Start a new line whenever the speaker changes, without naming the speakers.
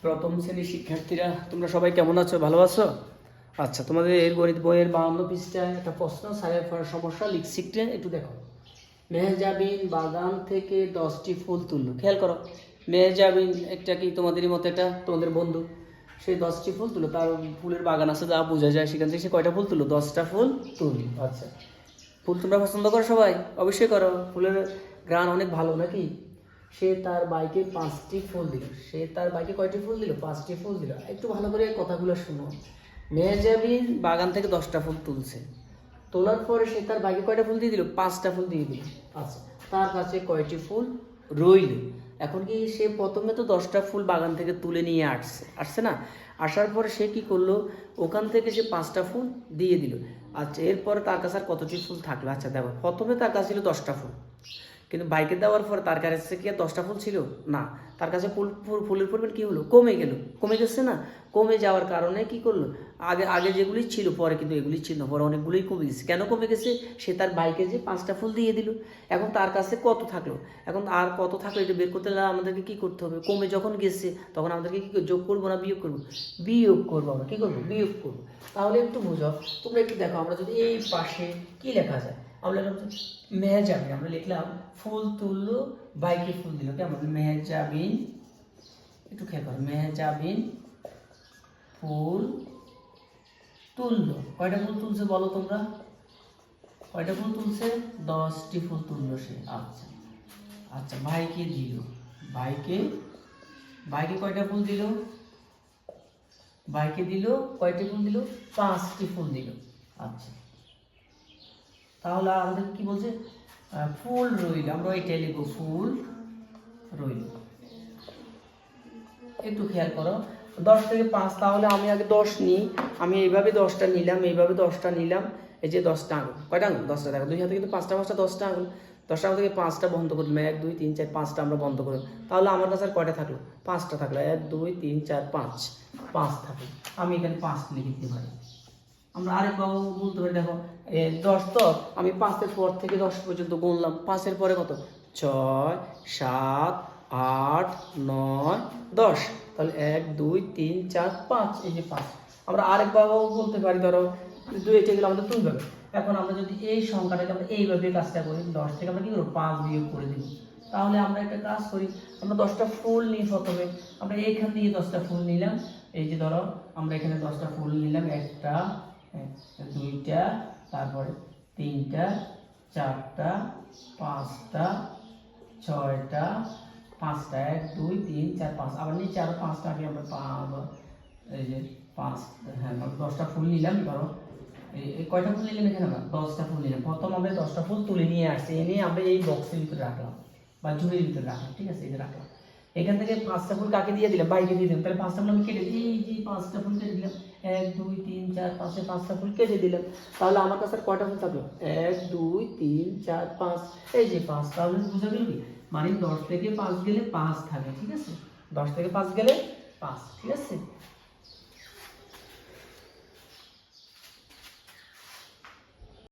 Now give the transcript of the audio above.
প্রথম শ্রেণীর শিক্ষার্থীরা তোমরা সবাই কেমন আছো? ভালো আছো? আচ্ছা, তোমাদের গণিত বইয়ের 52 পৃষ্ঠায় একটা প্রশ্ন, সারের সমস্যা লিখছিটে একটু দেখো। মেহজাবিন বাগান থেকে 10টি ফুল তুললো। খেয়াল করো, মেহজাবিন একটা কি তোমাদেরই মতো, এটা তোমাদের বন্ধু। সেই 10টি ফুল তুলো, তার ফুলের বাগান আছে যা বোঝা যায়, সেখান থেকে সে কয়টা ফুল তুললো? 10টা ফুল তুললো। আচ্ছা, ফুল তোমরা পছন্দ করো সবাই? অবশ্যই করো। ফুলের ঘ্রাণ অনেক ভালো নাকি? সে তার বাইকে 5টি ফুল দিল। সে তার বাইকে কয়টি ফুল দিল? 5টি ফুল দিল। একটু ভালো করে কথাগুলো শুনো। মেহজাবিন বাগান থেকে 10টা ফুল তুলছে। তোলার পরে সে তার বাইকে কয়টা ফুল দিয়ে দিল? 5টা ফুল দিয়ে দিল। আচ্ছা, তার কাছে কয়টি ফুল রইল? এখন কি সে প্রথমে তো 10টা ফুল বাগান থেকে তুলে নিয়ে আসছে না? আসার পরে সে কি করলো? ওখান থেকে সে 5টা ফুল দিয়ে দিল। আচ্ছা, এরপরে তার কাছে আর কতটি ফুল থাকলো? আচ্ছা দেখো, প্রথমে তার কাছে ছিল 10টা ফুল, কিন্তু বাইকে দেওয়ার পর তার কাছে কি আর 10টা ফুল ছিল? না, তার কাছে ফুলের পরিমাণ কী হলো? কমে গেল। কমে গেছে না? কমে যাওয়ার কারণে কি করলো? আগে আগে যেগুলি ছিল, পরে কিন্তু এগুলি ছিল না, পরে অনেকগুলোই কমে গেছে। কেন কমে গেছে? সে তার বাইকে যে 5টা ফুল দিয়ে দিল। এখন তার কাছে কত থাকলো? এখন আর কত থাকলো এটা বের করতে হলে আমাদেরকে কী করতে হবে? কমে যখন গেছে তখন আমাদেরকে কী যোগ করবো না বিয়োগ করবো? বিয়োগ করবো। আমরা কী করবো? বিয়োগ করবো। তাহলে একটু বুঝো, তোমরা একটু দেখো, আমরা যদি এই পাশে কি লেখা যায়, আমরা মেহজাবিন, আমরা লিখলাম ফুল তুললো, বাইকে ফুল দিল। কেমন? মেহজাবিন, একটু খেয়াল করো, মেহজাবিন ফুল তুললো। কয়টা ফুল তুলছে বলো তোমরা? কয়টা ফুল তুলছে? 10টি ফুল তুললো সে। আচ্ছা আচ্ছা, ভাইকে দিল। বাইকে বাইকে কয়টা ফুল দিল? বাইকে দিল কয়টি ফুল দিল? 5টি ফুল দিল। আচ্ছা, তাহলে আমাদের কি বলছে? ফুল রইল। আমরা এটাই লিখবো, ফুল রইল। একটু খেয়াল করো, 10 থেকে 5, তাহলে আমি আগে 10 নিই। আমি এইভাবে 10টা নিলাম, এইভাবে 10টা নিলাম। এই যে 10টা আঙুল, কয়টা আঙুল? 10টা। দেখো, 2 হাতে কিন্তু 5টা 10টা আঙুল। 10টা আঙুল থেকে 5টা বন্ধ করে দিলাম, 1 2 3 4 5টা আমরা বন্ধ করলাম। তাহলে আমার কাছে আর কয়টা থাকলো? 5টা থাকলো। 1 2 3 4 5, 5 থাকলো। আমি এখানে 5 লিখে দিতে পারি। আমরা আরেকভাবে বলতে পারি, দেখো 10 তো আমি 5-এর পর থেকে 10 পর্যন্ত গুনলাম। 5-এর পরে কত? 6 7 8 9 10। তাহলে 1 2 3 4 5, এই যে 5। আমরা আরেকভাবেও বলতে পারি, ধরো 2 এটা গেলে আমাদের 2 হবে। এখন আমরা যদি এই সংখ্যাটাকে আমরা এইভাবে কাজটা করি, 10 থেকে আমরা কি করব? 5 বিয়োগ করে দেব। তাহলে আমরা একটা কাজ করি, আমরা 10টা ফুল নিই প্রথমে। আমরা এইখান থেকে 10টা ফুল নিলাম। এই যে ধরো, আমরা এখানে 10টা ফুল নিলাম, একটা, দুইটা, তারপরে 3টা, 4টা, 5টা, 6টা, 5টা, 1 2 3 4 5, আবার নিচে আরো 5টা আগে আমরা পাবো। এই যে 5, হ্যাঁ, 10টা ফুল নিলাম। ধরো এই কয়টা ফুল নিলাম? এখানে আমরা 10টা ফুল নিলাম। প্রথম আমরা 10টা ফুল তুলে নিয়ে আসছি, এনে আমরা এই বক্সের ভিতরে রাখলাম বা ঝুড়ির ভিতরে রাখলাম। ঠিক আছে, এই যে রাখলাম। এখান থেকে 5টা ফুল কাকে দিয়ে দিলাম? বাইকে দিয়ে দিলাম। তাহলে 5টা ফুল আমি কেটে দিই, এই যে 5টা ফুল কেটে দিলাম। 1 2 3 4 5, 5টা ফুল কেটে দিলাম। তাহলে আমার কাছে আর কয়টা ফুল থাকলো? 1 2 3 4 5, এই যে 5। তাহলে বুঝা গেল কি? মানে 10 থেকে 5 গেলে 5 থাকে। ঠিক আছে, 10 থেকে 5 গেলে 5। ঠিক আছে,